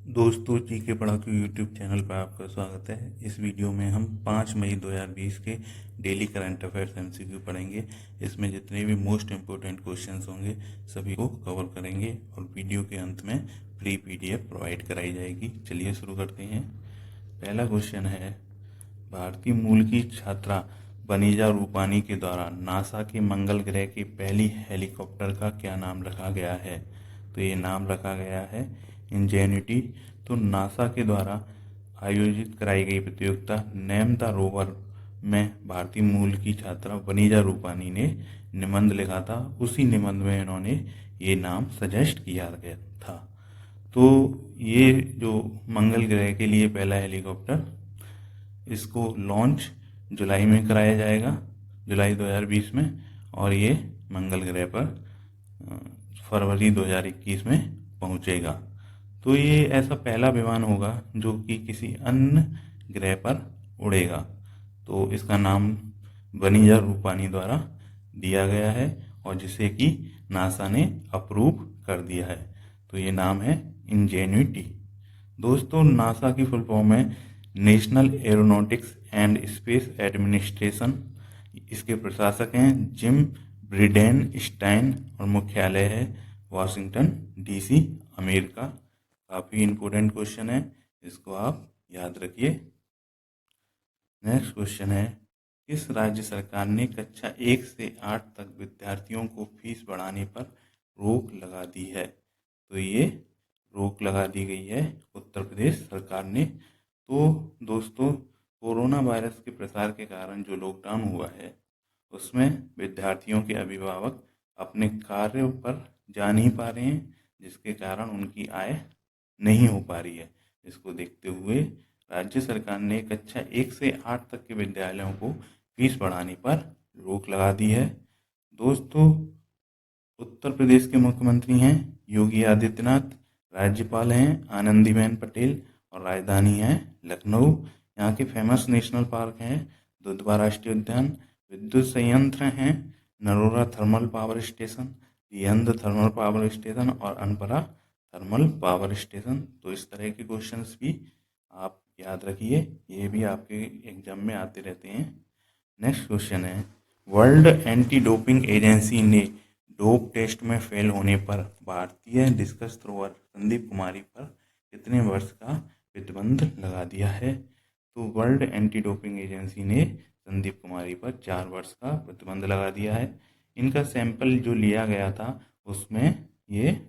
दोस्तों, जी के पढ़ाकू YouTube channel पर आपका स्वागत है। इस वीडियो में हम 5 मई 2020 के डेली करंट अफेयर्स एमसीक्यू पढ़ेंगे। इसमें जितने भी मोस्ट इम्पोर्टेंट क्वेश्चंस होंगे सभी को कवर करेंगे और वीडियो के अंत में फ्री पीडीएफ प्रोवाइड कराई जाएगी। चलिए शुरू करते हैं। पहला क्वेश्चन है, भारतीय मूल की छात्रा वनीजा रूपानी के द्वारा नासा के मंगल ग्रह की पहली हेलीकॉप्टर का क्या नाम रखा गया है? तो ये नाम रखा गया है इंजेन्युटी। तो नासा के द्वारा आयोजित कराई गई प्रतियोगिता नेम द रोवर में भारतीय मूल की छात्रा वनीजा रूपानी ने निबंध लिखा था। उसी निबंध में इन्होंने ये नाम सजेस्ट किया गया था। तो ये जो मंगल ग्रह के लिए पहला हेलीकॉप्टर, इसको लॉन्च जुलाई में कराया जाएगा, जुलाई 2020 में, और ये मंगल ग्रह पर फरवरी 2021 में पहुंचेगा। तो ये ऐसा पहला विमान होगा जो कि किसी अन्य ग्रह पर उड़ेगा। तो इसका नाम वनीजा रूपानी द्वारा दिया गया है और जिसे कि नासा ने अप्रूव कर दिया है। तो ये नाम है इंजेन्युटी। दोस्तों, नासा की फुल फॉर्म है national aeronautics and space administration. इसके प्रशासक हैं जिम ब्रिडेनस्टाइन और मुख्यालय है वाशिंगटन डीसी, अमेरिका। काफ़ी इम्पोर्टेंट क्वेश्चन है, इसको आप याद रखिए। नेक्स्ट क्वेश्चन है, किस राज्य सरकार ने कक्षा 1 से 8 तक विद्यार्थियों को फीस बढ़ाने पर रोक लगा दी है? तो ये रोक लगा दी गई है उत्तर प्रदेश सरकार ने। तो दोस्तों, कोरोना वायरस के प्रसार के कारण जो लॉकडाउन हुआ है उसमें विद्यार्थियों के अभिभावक अपने कार्यों पर जा नहीं पा रहे हैं, जिसके कारण उनकी आय नहीं हो पा रही है। इसको देखते हुए राज्य सरकार ने कक्षा 1 से 8 तक के विद्यालयों को फीस बढ़ाने पर रोक लगा दी है। दोस्तों, उत्तर प्रदेश के मुख्यमंत्री हैं योगी आदित्यनाथ, राज्यपाल हैं आनंदीबेन पटेल और राजधानी है लखनऊ। यहाँ के फेमस नेशनल पार्क हैं दुधवा राष्ट्रीय उद्यान, विद्युत संयंत्र हैं Narora thermal power station, Rihand thermal power station और अनपरा थर्मल पावर स्टेशन। तो इस तरह के क्वेश्चंस भी आप याद रखिए, ये भी आपके एग्जाम में आते रहते हैं। नेक्स्ट क्वेश्चन है, वर्ल्ड एंटी डोपिंग एजेंसी ने डोप टेस्ट में फेल होने पर भारतीय डिस्कस थ्रोअर संदीप कुमारी पर कितने वर्ष का प्रतिबंध लगा दिया है? तो वर्ल्ड एंटी डोपिंग एजेंसी ने संदीप कुमारी पर 4 वर्ष का प्रतिबंध लगा दिया है। इनका सैंपल जो लिया गया था उसमें ये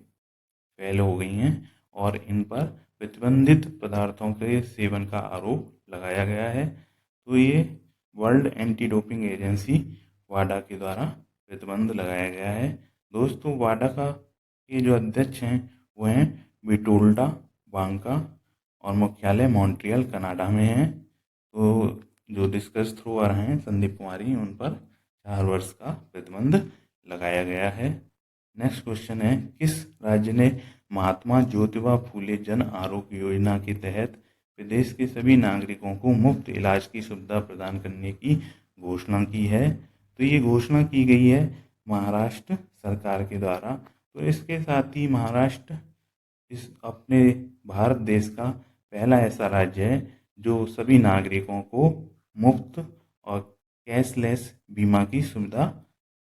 फेल हो गई हैं और इन पर प्रतिबंधित पदार्थों के सेवन का आरोप लगाया गया है। तो ये वर्ल्ड एंटी डोपिंग एजेंसी वाडा के द्वारा प्रतिबंध लगाया गया है। दोस्तों, वाडा का ये जो अध्यक्ष हैं वो हैं विटोल्डा वांका और मुख्यालय मॉन्ट्रियल कनाडा में है। तो जो डिस्कस थ्रोअर हैं संदीप कुमारी, उन पर 4 वर्ष का प्रतिबंध लगाया गया है। नेक्स्ट क्वेश्चन है, किस राज्य ने महात्मा ज्योतिबा फूले जन आरोग्य योजना के तहत प्रदेश के सभी नागरिकों को मुफ्त इलाज की सुविधा प्रदान करने की घोषणा की है? तो ये घोषणा की गई है महाराष्ट्र सरकार के द्वारा। तो इसके साथ ही महाराष्ट्र इस अपने भारत देश का पहला ऐसा राज्य है जो सभी नागरिकों को मुफ्त और कैशलेस बीमा की सुविधा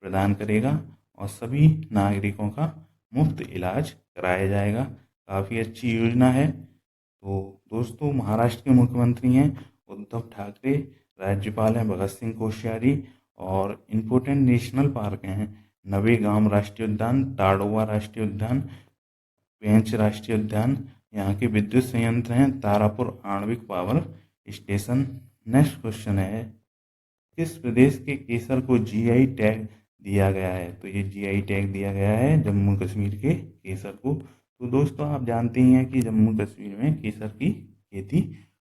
प्रदान करेगा और सभी नागरिकों का मुफ्त इलाज कराया जाएगा। काफ़ी अच्छी योजना है। तो दोस्तों, महाराष्ट्र के मुख्यमंत्री हैं उद्धव ठाकरे, राज्यपाल हैं भगत सिंह कोश्यारी और इम्पोर्टेंट नेशनल पार्क हैं नवेगाम राष्ट्रीय उद्यान, ताड़ोवा राष्ट्रीय उद्यान, पेंच राष्ट्रीय उद्यान। यहाँ के विद्युत संयंत्र हैं तारापुर आणविक पावर स्टेशन। नेक्स्ट क्वेश्चन है, किस प्रदेश के केसर को जीआई टैग दिया गया है? तो ये जीआई टैग दिया गया है जम्मू कश्मीर के केसर को। तो दोस्तों, आप जानते ही हैं कि जम्मू कश्मीर में केसर की खेती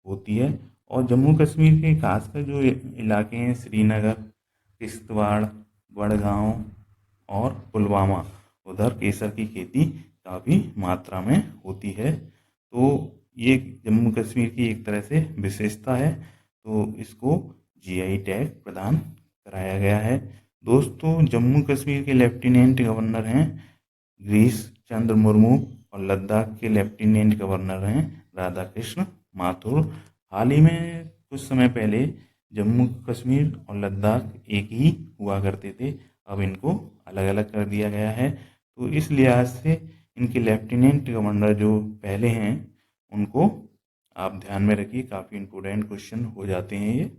होती है और जम्मू कश्मीर के खासकर जो इलाके हैं श्रीनगर, किश्तवाड़, बड़गांव और पुलवामा, उधर केसर की खेती काफ़ी मात्रा में होती है। तो ये जम्मू कश्मीर की एक तरह से विशेषता है, तो इसको जीआई टैग प्रदान कराया गया है। दोस्तों, जम्मू कश्मीर के लेफ्टिनेंट गवर्नर हैं गिरीश चंद्र मुर्मू और लद्दाख के लेफ्टिनेंट गवर्नर हैं राधाकृष्ण माथुर। हाल ही में कुछ समय पहले जम्मू कश्मीर और लद्दाख एक ही हुआ करते थे, अब इनको अलग अलग कर दिया गया है। तो इस लिहाज से इनके लेफ्टिनेंट गवर्नर जो पहले हैं उनको आप ध्यान में रखिए, काफ़ी इंपॉर्टेंट क्वेश्चन हो जाते हैं ये।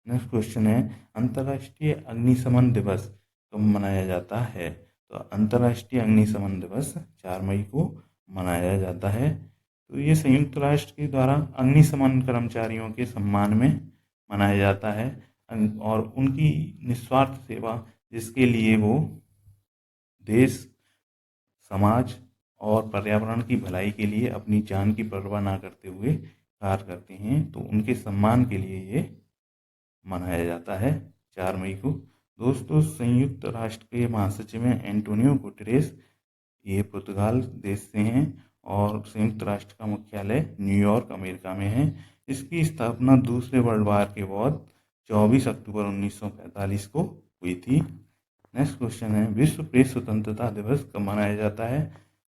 नेक्स्ट क्वेश्चन है, अंतर्राष्ट्रीय अग्निशमन दिवस कब मनाया जाता है? तो अंतर्राष्ट्रीय अग्निशमन दिवस 4 मई को मनाया जाता है। तो ये संयुक्त राष्ट्र के द्वारा अग्निशमन कर्मचारियों के सम्मान में मनाया जाता है और उनकी निस्वार्थ सेवा जिसके लिए वो देश, समाज और पर्यावरण की भलाई के लिए अपनी जान की परवाह ना करते हुए कार्य करते हैं, तो उनके सम्मान के लिए ये मनाया जाता है 4 मई को। दोस्तों, संयुक्त राष्ट्र के महासचिव हैं एंटोनियो गुटेरेस, ये पुर्तगाल देश से हैं और संयुक्त राष्ट्र का मुख्यालय न्यूयॉर्क अमेरिका में है। इसकी स्थापना दूसरे वर्ल्ड वार के बाद 24 अक्टूबर 1945 को हुई थी। नेक्स्ट क्वेश्चन है, विश्व प्रेस स्वतंत्रता दिवस कब मनाया जाता है?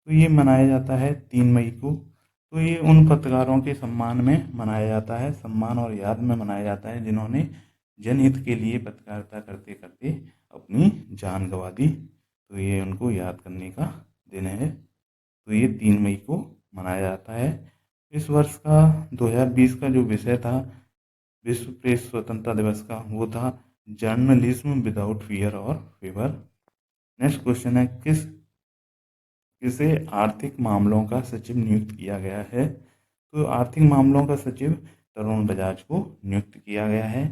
तो ये मनाया जाता है 3 मई को। तो ये उन पत्रकारों के सम्मान में मनाया जाता है, सम्मान और याद में मनाया जाता है जिन्होंने जनहित के लिए पत्रकारिता करते करते अपनी जान गंवा दी। तो ये उनको याद करने का दिन है। तो ये 3 मई को मनाया जाता है। इस वर्ष का 2020 का जो विषय था विश्व प्रेस स्वतंत्रता दिवस का, वो था जर्नलिज्म विदाउट फियर और फेवर। नेक्स्ट क्वेश्चन है, किसे आर्थिक मामलों का सचिव नियुक्त किया गया है? तो आर्थिक मामलों का सचिव तरुण बजाज को नियुक्त किया गया है।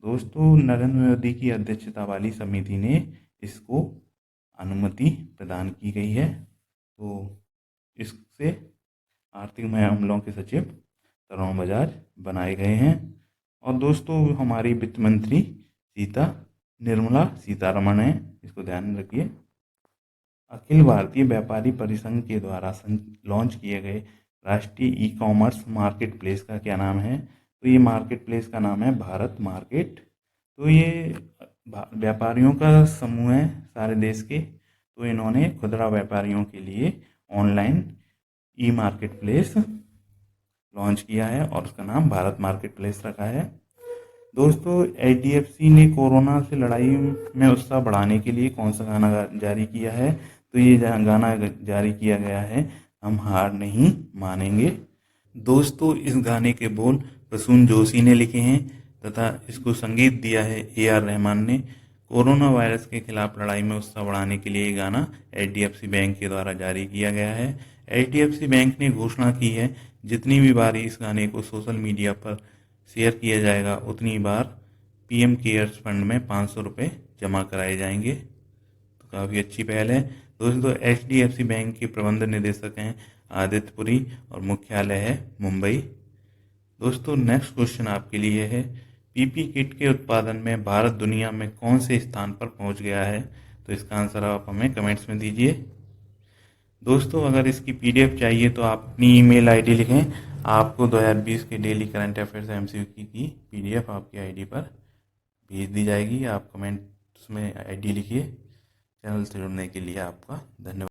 दोस्तों, नरेंद्र मोदी की अध्यक्षता वाली समिति ने इसको अनुमति प्रदान की गई है। तो इससे आर्थिक मामलों के सचिव तरुण बजाज बनाए गए हैं। और दोस्तों, हमारी वित्त मंत्री निर्मला सीतारमण है, इसको ध्यान में रखिए। अखिल भारतीय व्यापारी परिसंघ के द्वारा लॉन्च किए गए राष्ट्रीय ई कॉमर्स मार्केट प्लेस का क्या नाम है? तो ये मार्केट प्लेस का नाम है भारत मार्केट। तो ये व्यापारियों का समूह है सारे देश के। तो इन्होंने खुदरा व्यापारियों के लिए ऑनलाइन ई मार्केट प्लेस लॉन्च किया है और उसका नाम भारत मार्केट प्लेस रखा है। दोस्तों, HDFC ने कोरोना से लड़ाई में उत्साह बढ़ाने के लिए कौन सा गाना जारी किया है? तो ये गाना जारी किया गया है, हम हार नहीं मानेंगे। दोस्तों, इस गाने के बोल प्रसून जोशी ने लिखे हैं तथा इसको संगीत दिया है AR रहमान ने। कोरोना वायरस के खिलाफ लड़ाई में उत्साह बढ़ाने के लिए ये गाना HDFC बैंक के द्वारा जारी किया गया है। HDFC बैंक ने घोषणा की है, जितनी भी बार इस गाने को सोशल मीडिया पर शेयर किया जाएगा उतनी बार PM केयर्स फंड में 500 रुपये जमा कराए जाएंगे। तो काफ़ी अच्छी पहल है। दोस्तों, HDFC बैंक के प्रबंध निदेशक हैं आदित्य पुरी और मुख्यालय है मुंबई। दोस्तों, नेक्स्ट क्वेश्चन आपके लिए है, PP किट के उत्पादन में भारत दुनिया में कौन से स्थान पर पहुंच गया है? तो इसका आंसर आप हमें कमेंट्स में दीजिए। दोस्तों, अगर इसकी PDF चाहिए तो आप अपनी email ID लिखें, आपको 2020 के डेली करंट अफेयर्स MCQ की PDF आपकी ID पर भेज दी जाएगी। आप कमेंट्स में ID लिखिए। चैनल से जुड़ने के लिए आपका धन्यवाद।